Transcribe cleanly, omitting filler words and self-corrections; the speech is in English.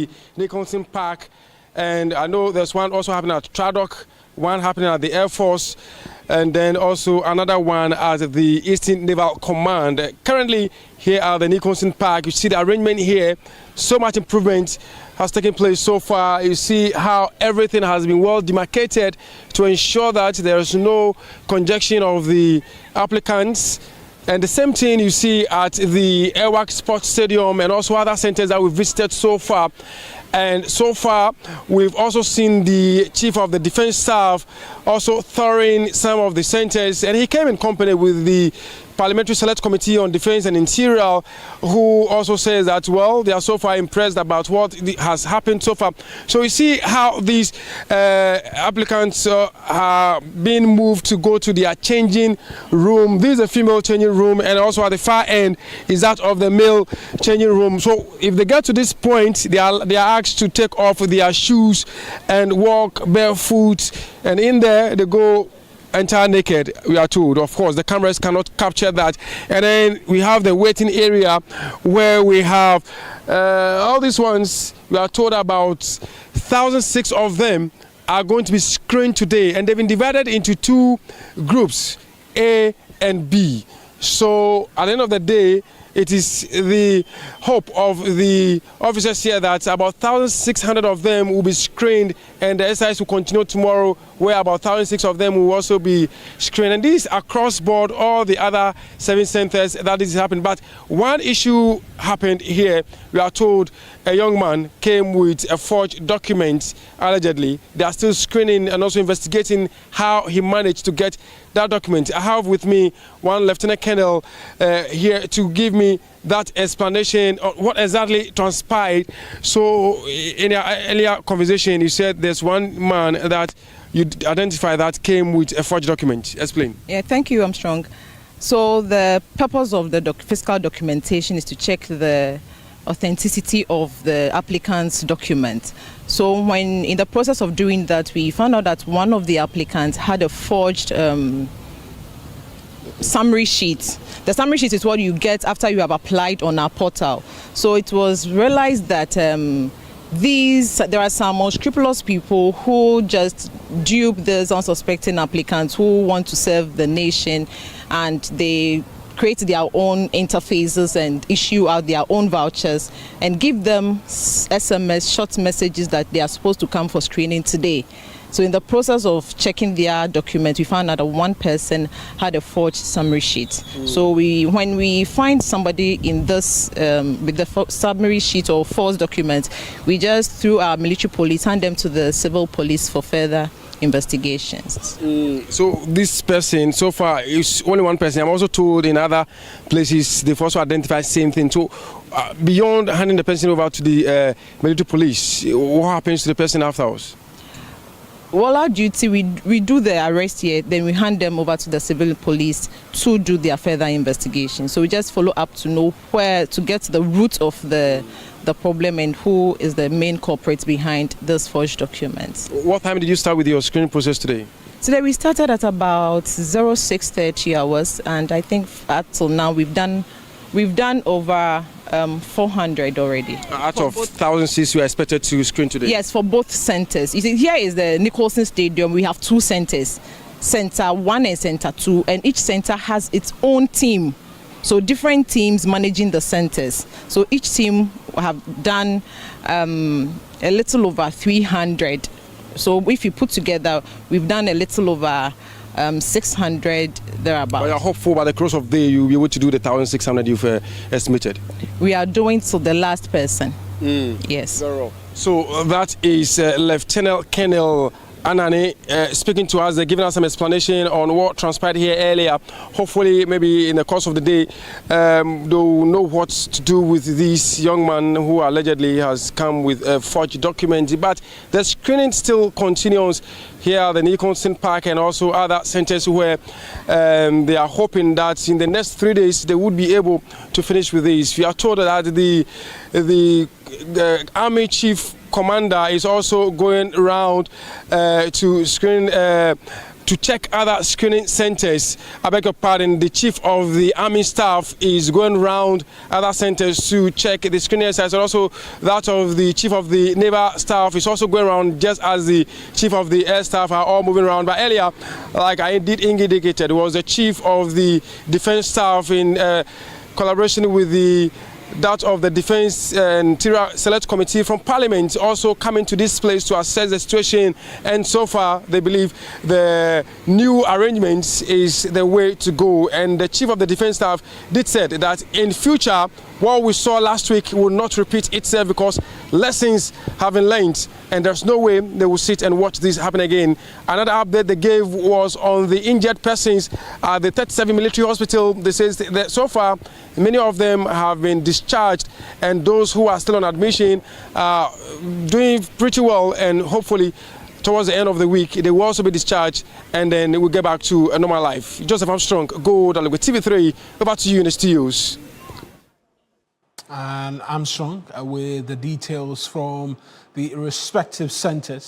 the Nicholson Park, and I know there's one also happening at Tradoc, one happening at the Air Force, and then also another one at the Eastern Naval Command. Currently, here at the Nicholson Park, you see the arrangement here. So much improvement has taken place so far. You see how everything has been well demarcated to ensure that there is no congestion of the applicants. And the same thing you see at the Airwork Sports Stadium and also other centers that we've visited so far. And so far, we've also seen the Chief of the Defense Staff also touring some of the centers, and he came in company with the Parliamentary Select Committee on Defense and Interior, who also says that, well, they are so far impressed about what has happened so far. So you see how these applicants are being moved to go to their changing room. This is a female changing room, and also at the far end is that of the male changing room. So if they get to this point, they are asked to take off their shoes and walk barefoot, and in there they go entirely naked, we are told. Of course, the cameras cannot capture that. And then we have the waiting area where we have all these ones. We are told about 1,006 of them are going to be screened today, and they've been divided into two groups, A and B. So at the end of the day, it is the hope of the officers here that about 1,600 of them will be screened, and the exercise will continue tomorrow, where about 1,600 of them will also be screened. And this across board, all the other 7 centers that this happened. But one issue happened here. We are told a young man came with a forged document, allegedly. They are still screening and also investigating how he managed to get that document. I have with me one Lieutenant Colonel here to give me that explanation of what exactly transpired. So in your earlier conversation, you said there's one man that you identify that came with a forged document. Explain. Yeah, thank you, Armstrong. So the purpose of the fiscal documentation is to check the authenticity of the applicant's document. So when in the process of doing that, we found out that one of the applicants had a forged summary sheet. The summary sheet is what you get after you have applied on our portal. So it was realized that there are some unscrupulous people who just dupe these unsuspecting applicants who want to serve the nation, and they create their own interfaces and issue out their own vouchers and give them SMS short messages that they are supposed to come for screening today. So in the process of checking their documents, we found out that one person had a forged summary sheet. So when we find somebody in this with the summary sheet or false document, we just, through our military police, hand them to the civil police for further investigations. So this person so far is only one person. I'm also told in other places they've also identified the same thing. So beyond handing the person over to the military police, what happens to the person afterwards? Well, our duty, we do the arrest here, then we hand them over to the civil police to do their further investigation. So we just follow up to know where to get to the root of the problem and who is the main culprit behind this forged documents. What time did you start with your screening process today? Today we started at about 06:30 hours, and I think up till now we've done over 400 already. Out of 1,006 you are expected to screen today? Yes, for both centers. You see, here is the Nicholson Stadium. We have 2 centers, Center 1 and Center 2, and each center has its own team. So different teams managing the centers. So each team have done a little over 300. So if you put together, we've done a little over 600 thereabouts. But you're hopeful by the close of the day you'll be able to do the 1,600 you've estimated? We are doing till the last person. Yes. So that is Lieutenant Colonel Anani speaking to us, giving us some explanation on what transpired here earlier. Hopefully, maybe in the course of the day, they'll know what to do with this young man who allegedly has come with a forged document. But the screening still continues here at the Nicholson Park and also other centers where they are hoping that in the next 3 days they would be able to finish with this. We are told that the Army Chief Commander is also going around to screen to check other screening centers. I beg your pardon, the chief of the army staff is going around other centers to check the screening sites, and also that of the chief of the naval staff is also going around, just as the chief of the air staff are all moving around. But earlier, like I did indicated, was the chief of the defense staff in collaboration with that of the Defense and Interior Select Committee from Parliament also coming to this place to assess the situation, and so far they believe the new arrangements is the way to go. And the Chief of the Defense Staff did say that in future what we saw last week will not repeat itself, because lessons have been learned and there's no way they will sit and watch this happen again. Another update they gave was on the injured persons at the 37 Military Hospital. They say that so far many of them have been discharged, and those who are still on admission are doing pretty well, and hopefully towards the end of the week they will also be discharged, and then we'll get back to a normal life. Joseph Armstrong, Gold with TV3. Over to you in the studios. And Armstrong with the details from the respective centers